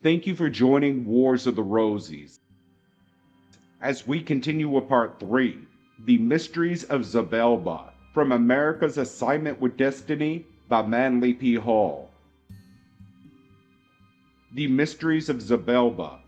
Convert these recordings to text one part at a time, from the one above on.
Thank you for joining Wars of the Rosies. As we continue with Part 3, The Mysteries of Xibalba, from America's Assignment with Destiny by Manly P. Hall. The Mysteries of Xibalba.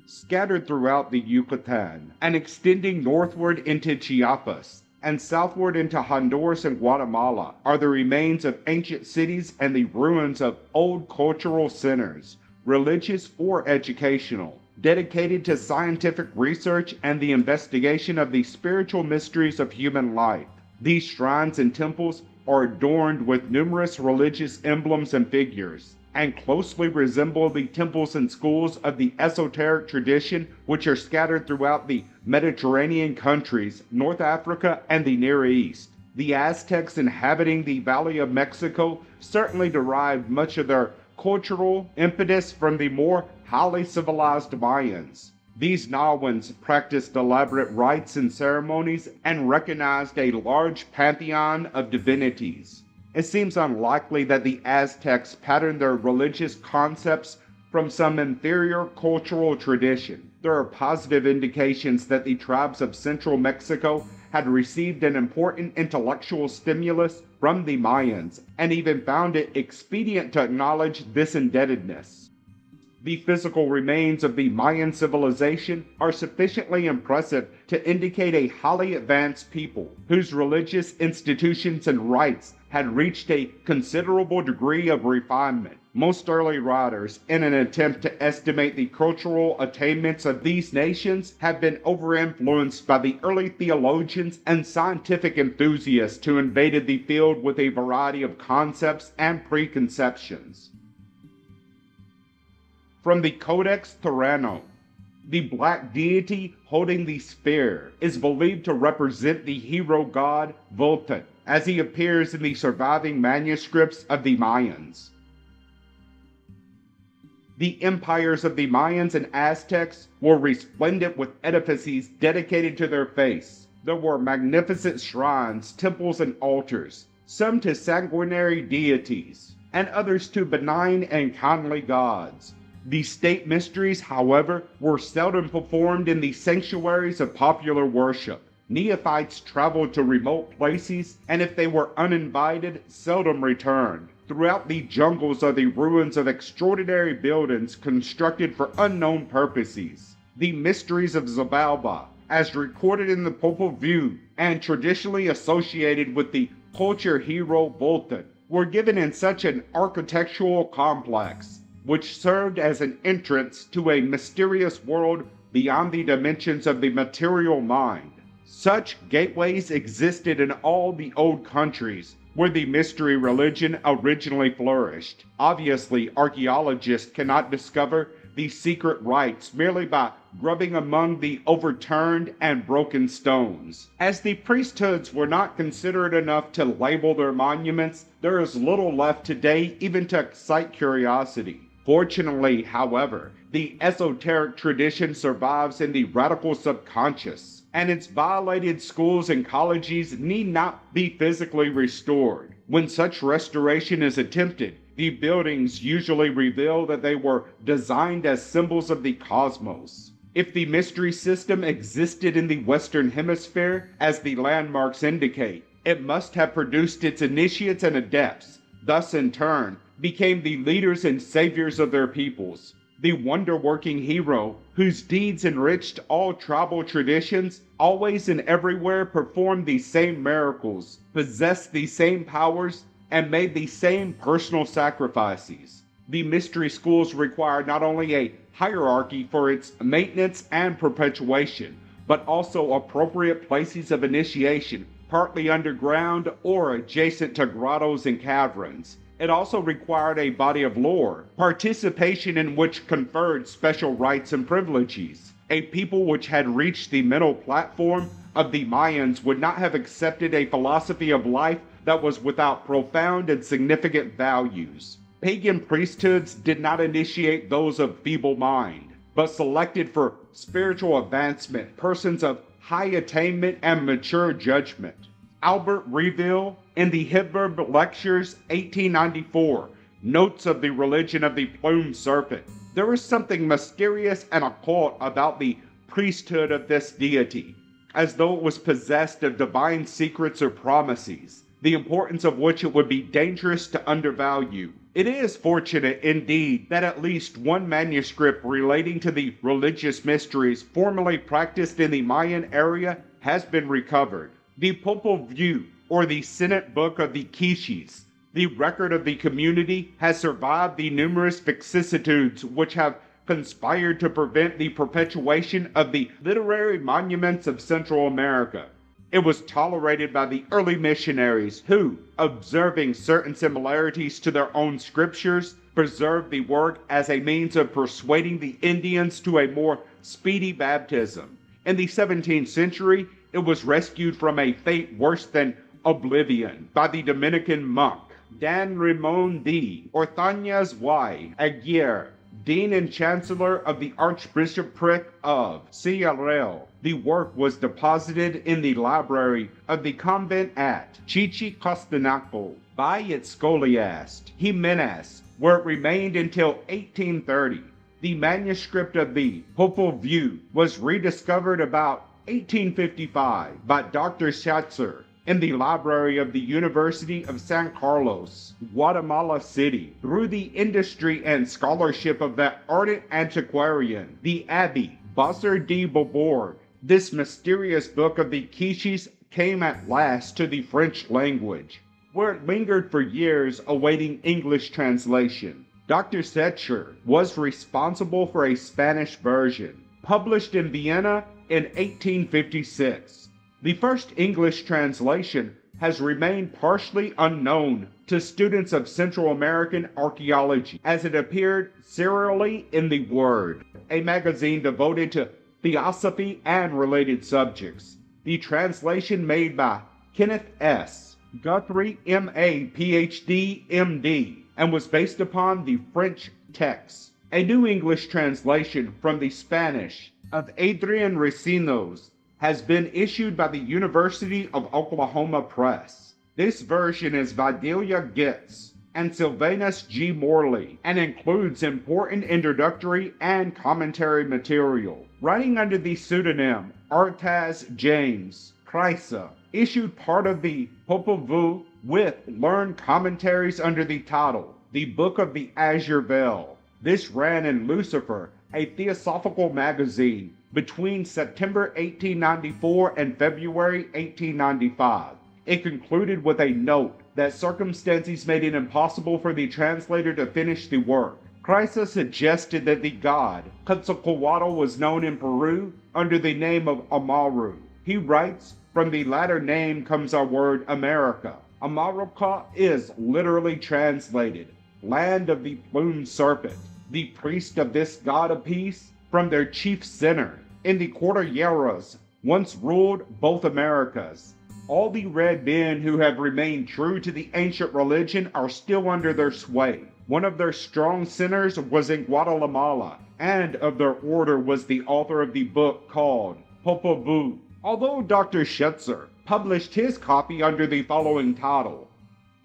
Scattered throughout the Yucatan, and extending northward into Chiapas, and southward into Honduras and Guatemala, are the remains of ancient cities and the ruins of old cultural centers, religious or educational, dedicated to scientific research and the investigation of the spiritual mysteries of human life. These shrines and temples are adorned with numerous religious emblems and figures, and closely resemble the temples and schools of the Esoteric tradition which are scattered throughout the Mediterranean countries, North Africa, and the Near East. The Aztecs inhabiting the Valley of Mexico certainly derived much of their cultural impetus from the more highly civilized Mayans. These Nahuans practiced elaborate rites and ceremonies and recognized a large pantheon of divinities. It seems unlikely that the Aztecs patterned their religious concepts from some inferior cultural tradition. There are positive indications that the tribes of central Mexico had received an important intellectual stimulus from the Mayans, and even found it expedient to acknowledge this indebtedness. The physical remains of the Mayan civilization are sufficiently impressive to indicate a highly advanced people, whose religious institutions and rites had reached a considerable degree of refinement. Most early writers, in an attempt to estimate the cultural attainments of these nations, have been over-influenced by the early theologians and scientific enthusiasts who invaded the field with a variety of concepts and preconceptions. From the Codex Tyranno, the black deity holding the spear is believed to represent the hero god Vulcan, as he appears in the surviving manuscripts of the Mayans. The empires of the Mayans and Aztecs were resplendent with edifices dedicated to their faith. There were magnificent shrines, temples, and altars, some to sanguinary deities, and others to benign and kindly gods. The state mysteries, however, were seldom performed in the sanctuaries of popular worship. Neophytes traveled to remote places, and if they were uninvited, seldom returned. Throughout the jungles are the ruins of extraordinary buildings constructed for unknown purposes. The Mysteries of Zabalba, as recorded in the Popol Vuh and traditionally associated with the culture hero Vulcan, were given in such an architectural complex, which served as an entrance to a mysterious world beyond the dimensions of the material mind. Such gateways existed in all the old countries where the mystery religion originally flourished. Obviously, archaeologists cannot discover these secret rites merely by grubbing among the overturned and broken stones. As the priesthoods were not considered enough to label their monuments, there is little left today even to excite curiosity. Fortunately, however, the esoteric tradition survives in the radical subconscious, and its violated schools and colleges need not be physically restored. When such restoration is attempted, the buildings usually reveal that they were designed as symbols of the cosmos. If the mystery system existed in the Western Hemisphere, as the landmarks indicate, it must have produced its initiates and adepts, thus in turn became the leaders and saviors of their peoples. The wonder-working hero, whose deeds enriched all tribal traditions, always and everywhere performed the same miracles, possessed the same powers, and made the same personal sacrifices. The mystery schools require not only a hierarchy for its maintenance and perpetuation, but also appropriate places of initiation, partly underground or adjacent to grottos and caverns. It also required a body of lore, participation in which conferred special rights and privileges. A people which had reached the mental platform of the Mayans would not have accepted a philosophy of life that was without profound and significant values. Pagan priesthoods did not initiate those of feeble mind, but selected for spiritual advancement persons of high attainment and mature judgment. Albert Reville, in the Hitler Lectures 1894, Notes of the Religion of the Plumed Serpent, There is something mysterious and occult about the priesthood of this deity, as though it was possessed of divine secrets or promises, the importance of which it would be dangerous to undervalue. It is fortunate indeed that at least one manuscript relating to the religious mysteries formerly practiced in the Mayan area has been recovered. The Popol Vuh, or the Senate Book of the Quiches, the record of the community, has survived the numerous vicissitudes which have conspired to prevent the perpetuation of the literary monuments of Central America. It was tolerated by the early missionaries who, observing certain similarities to their own scriptures, preserved the work as a means of persuading the Indians to a more speedy baptism. In the 17th century, it was rescued from a fate worse than oblivion by the Dominican monk Dan Ramon de Orthanez y Aguirre, Dean and Chancellor of the Archbishopric of Ciudad. The work was deposited in the library of the convent at Chichicastenango by its scholiast, Jimenez, where it remained until 1830. The manuscript of the Popol Vuh was rediscovered about 1855 by Dr. Schatzer in the library of the University of San Carlos, Guatemala City, through the industry and scholarship of that ardent antiquarian, the Abbé Basser de Beaubourg. This mysterious book of the Quiches came at last to the French language, where it lingered for years awaiting English translation. Dr. Schatzer was responsible for a Spanish version, published in Vienna in 1856. The first English translation has remained partially unknown to students of Central American archaeology, as it appeared serially in The Word, a magazine devoted to theosophy and related subjects. The translation made by Kenneth S. Guthrie, M.A., Ph.D., M.D., and was based upon the French text. A new English translation from the Spanish of Adrian Recinos has been issued by the University of Oklahoma Press. This version is by Delia Getz and Sylvanus G. Morley and includes important introductory and commentary material. Writing under the pseudonym Artaz James Chrysa, issued part of the Popol Vuh with learned commentaries under the title The Book of the Azure Veil. This ran in Lucifer, a theosophical magazine, between September 1894 and February 1895. It concluded with a note that circumstances made it impossible for the translator to finish the work. Chrysa suggested that the god Quetzalcoatl was known in Peru under the name of Amaru. He writes, from the latter name comes our word America. America is literally translated, land of the plumed serpent. The priest of this god of peace, from their chief center in the Cordilleras, once ruled both Americas. All the red men who have remained true to the ancient religion are still under their sway. One of their strong centers was in Guatemala, and of their order was the author of the book called Popol Vuh. Although Dr. Schatzer published his copy under the following title,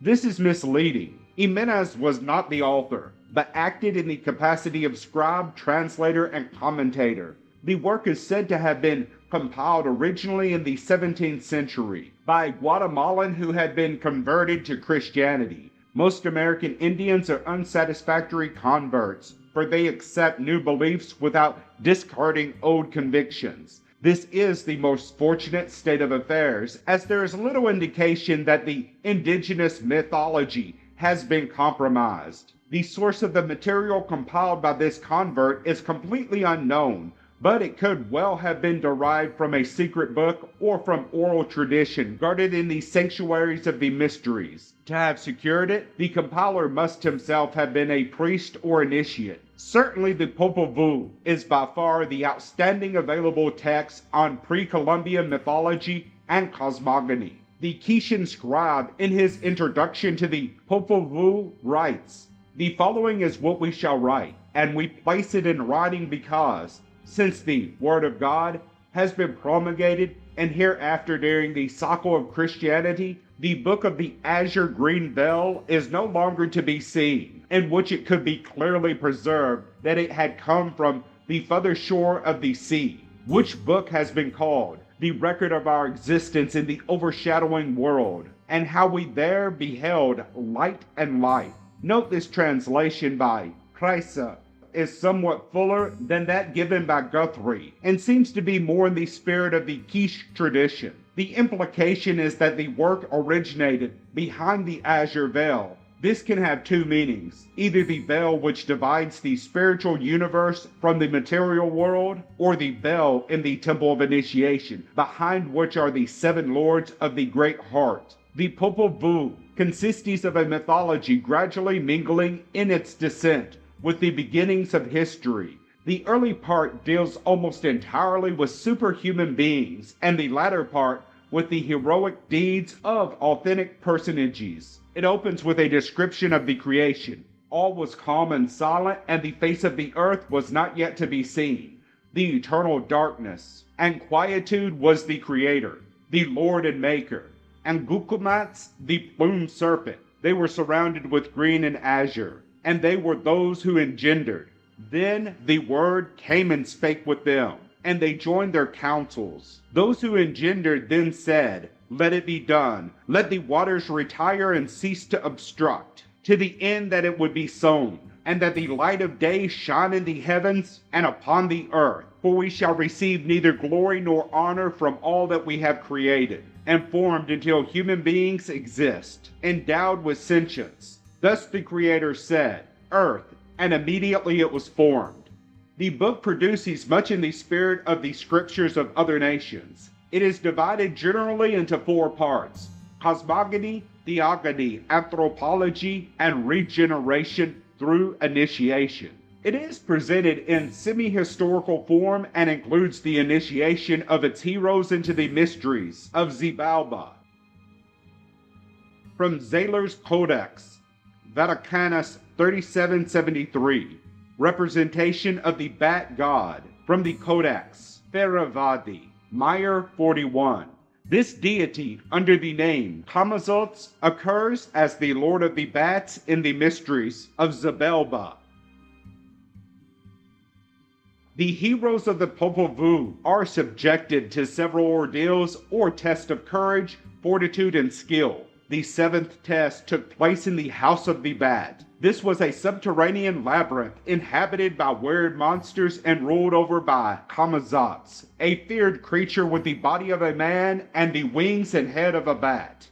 this is misleading. Jimenez was not the author, but acted in the capacity of scribe, translator, and commentator. The work is said to have been compiled originally in the 17th century by a Guatemalan who had been converted to Christianity. Most American Indians are unsatisfactory converts, for they accept new beliefs without discarding old convictions. This is the most fortunate state of affairs, as there is little indication that the indigenous mythology has been compromised. The source of the material compiled by this convert is completely unknown, but it could well have been derived from a secret book or from oral tradition guarded in the sanctuaries of the mysteries. To have secured it, the compiler must himself have been a priest or initiate. Certainly the Popol Vuh is by far the outstanding available text on pre-Columbian mythology and cosmogony. The Quichen scribe, in his introduction to the Popol Vuh, writes, "The following is what we shall write, and we place it in writing because, since the Word of God has been promulgated and hereafter during the cycle of Christianity, the Book of the Azure Green Veil is no longer to be seen, in which it could be clearly preserved that it had come from the further shore of the sea, which book has been called the record of our existence in the overshadowing world, and how we there beheld light and life. Note this translation by Kreisa is somewhat fuller than that given by Guthrie, and seems to be more in the spirit of the quiche tradition. The implication is that the work originated behind the azure veil. This can have two meanings, either the veil which divides the spiritual universe from the material world, or the veil in the Temple of Initiation, behind which are the seven lords of the Great Heart. The Popol Vuh consists of a mythology gradually mingling in its descent with the beginnings of history. The early part deals almost entirely with superhuman beings, and the latter part with the heroic deeds of authentic personages. It opens with a description of the creation. All was calm and silent, and the face of the earth was not yet to be seen. The eternal darkness and quietude was the Creator, the Lord and Maker. And Gukumats, the plumed serpent, they were surrounded with green and azure, and they were those who engendered. Then the Word came and spake with them, and they joined their counsels. Those who engendered then said, Let it be done. Let the waters retire and cease to obstruct, to the end that it would be sown, and that the light of day shine in the heavens and upon the earth. For we shall receive neither glory nor honor from all that we have created, and formed until human beings exist, endowed with sentience. Thus the Creator said, Earth, and immediately it was formed. The book produces much in the spirit of the scriptures of other nations. It is divided generally into four parts: cosmogony, theogony, anthropology, and regeneration through initiation. It is presented in semi-historical form and includes the initiation of its heroes into the mysteries of Xibalba. From Zahler's Codex, Vaticanus 3773, representation of the Bat God, from the Codex Theravadi, Meyer 41. This deity, under the name Kamazotz, occurs as the Lord of the Bats in the Mysteries of Zabalba. The heroes of the Popol Vuh are subjected to several ordeals or tests of courage, fortitude, and skill. The seventh test took place in the House of the Bat. This was a subterranean labyrinth inhabited by weird monsters and ruled over by Kamazotz, a feared creature with the body of a man and the wings and head of a bat.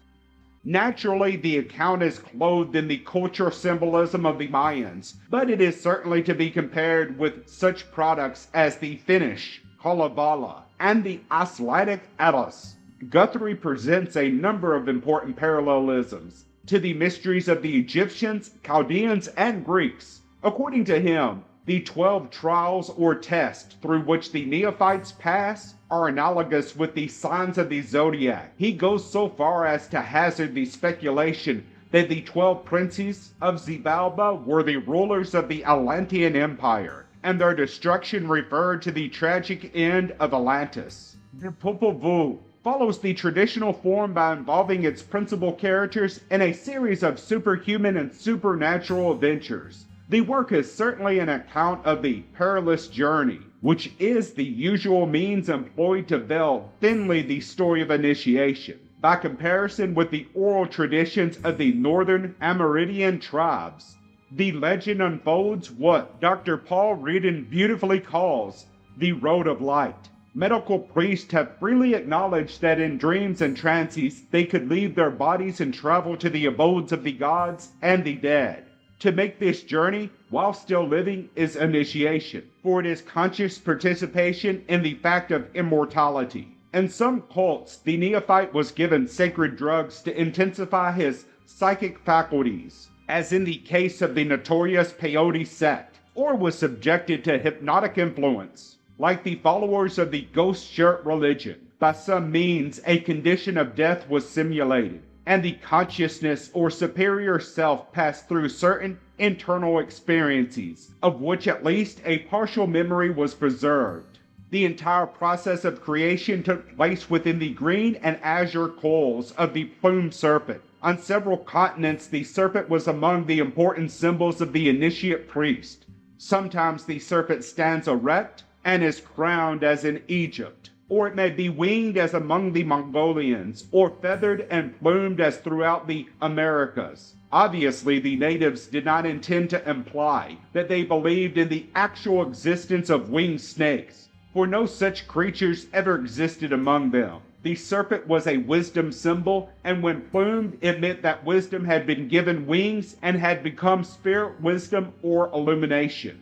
Naturally, the account is clothed in the cultural symbolism of the Mayans, but it is certainly to be compared with such products as the Finnish Kalevala and the Icelandic Atlas. Guthrie presents a number of important parallelisms to the mysteries of the Egyptians, Chaldeans, and Greeks. According to him, the 12 trials or tests through which the neophytes pass are analogous with the signs of the zodiac. He goes so far as to hazard the speculation that the 12 princes of Xibalba were the rulers of the Atlantean Empire, and their destruction referred to the tragic end of Atlantis. The Popol Vuh follows the traditional form by involving its principal characters in a series of superhuman and supernatural adventures. The work is certainly an account of the perilous journey, which is the usual means employed to veil thinly the story of initiation, by comparison with the oral traditions of the northern Amerindian tribes. The legend unfolds what Dr. Paul Reardon beautifully calls the Road of Light. Medical priests have freely acknowledged that in dreams and trances they could leave their bodies and travel to the abodes of the gods and the dead. To make this journey while still living is initiation, for it is conscious participation in the fact of immortality. In some cults, the neophyte was given sacred drugs to intensify his psychic faculties, as in the case of the notorious peyote sect, or was subjected to hypnotic influence, like the followers of the ghost shirt religion. By some means, a condition of death was simulated, and the consciousness or superior self passed through certain internal experiences, of which at least a partial memory was preserved. The entire process of creation took place within the green and azure coils of the plumed serpent. On several continents, the serpent was among the important symbols of the initiate priest. Sometimes the serpent stands erect and is crowned as in Egypt, or it may be winged as among the Mongolians, or feathered and plumed as throughout the Americas. Obviously, the natives did not intend to imply that they believed in the actual existence of winged snakes, for no such creatures ever existed among them. The serpent was a wisdom symbol, and when plumed, it meant that wisdom had been given wings and had become spirit wisdom or illumination.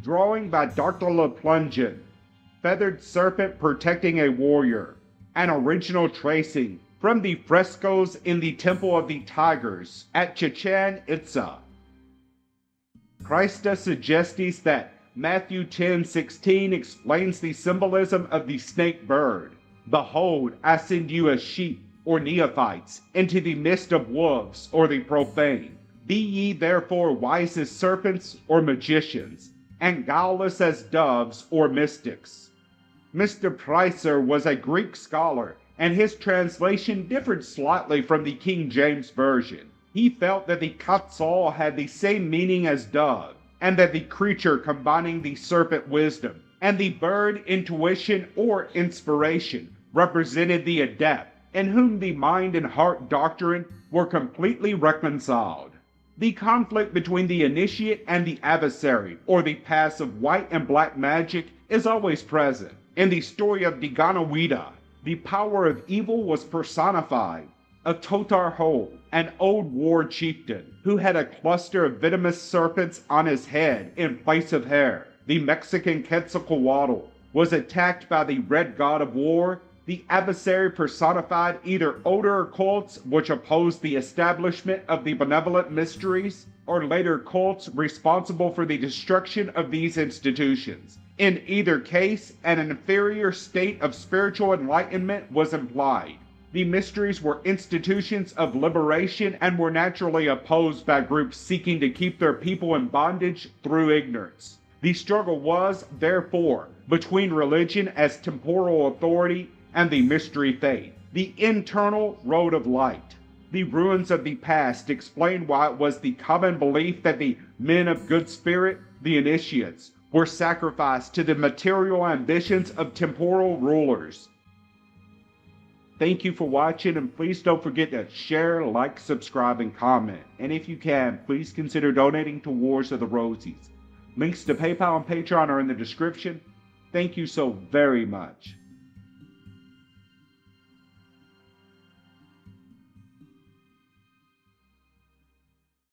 Drawing by Dr. Le Plongeon. Feathered serpent protecting a warrior. An original tracing from the frescoes in the Temple of the Tigers at Chichen Itza. Christa suggestis that Matthew 10:16 explains the symbolism of the snake bird. Behold, I send you as sheep, or neophytes, into the midst of wolves, or the profane. Be ye therefore wise as serpents, or magicians, and guileless as doves, or mystics. Mr. Pricer was a Greek scholar, and his translation differed slightly from the King James Version. He felt that the Quetzal had the same meaning as dove, and that the creature combining the serpent wisdom and the bird intuition or inspiration represented the adept, in whom the mind and heart doctrine were completely reconciled. The conflict between the initiate and the adversary, or the paths of white and black magic, is always present. In the story of Deganawida, the power of evil was personified. Atotarho, an old war chieftain, who had a cluster of venomous serpents on his head in place of hair. The Mexican Quetzalcoatl was attacked by the red god of war. The adversary personified either older cults which opposed the establishment of the benevolent mysteries, or later cults responsible for the destruction of these institutions. In either case, an inferior state of spiritual enlightenment was implied. The mysteries were institutions of liberation and were naturally opposed by groups seeking to keep their people in bondage through ignorance. The struggle was, therefore, between religion as temporal authority and the mystery faith, the internal road of light. The ruins of the past explain why it was the common belief that the men of good spirit, the initiates, were sacrificed to the material ambitions of temporal rulers. Thank you for watching, and please don't forget to share, like, subscribe, and comment. And if you can, please consider donating to Wars of the Rosies. Links to PayPal and Patreon are in the description. Thank you so very much.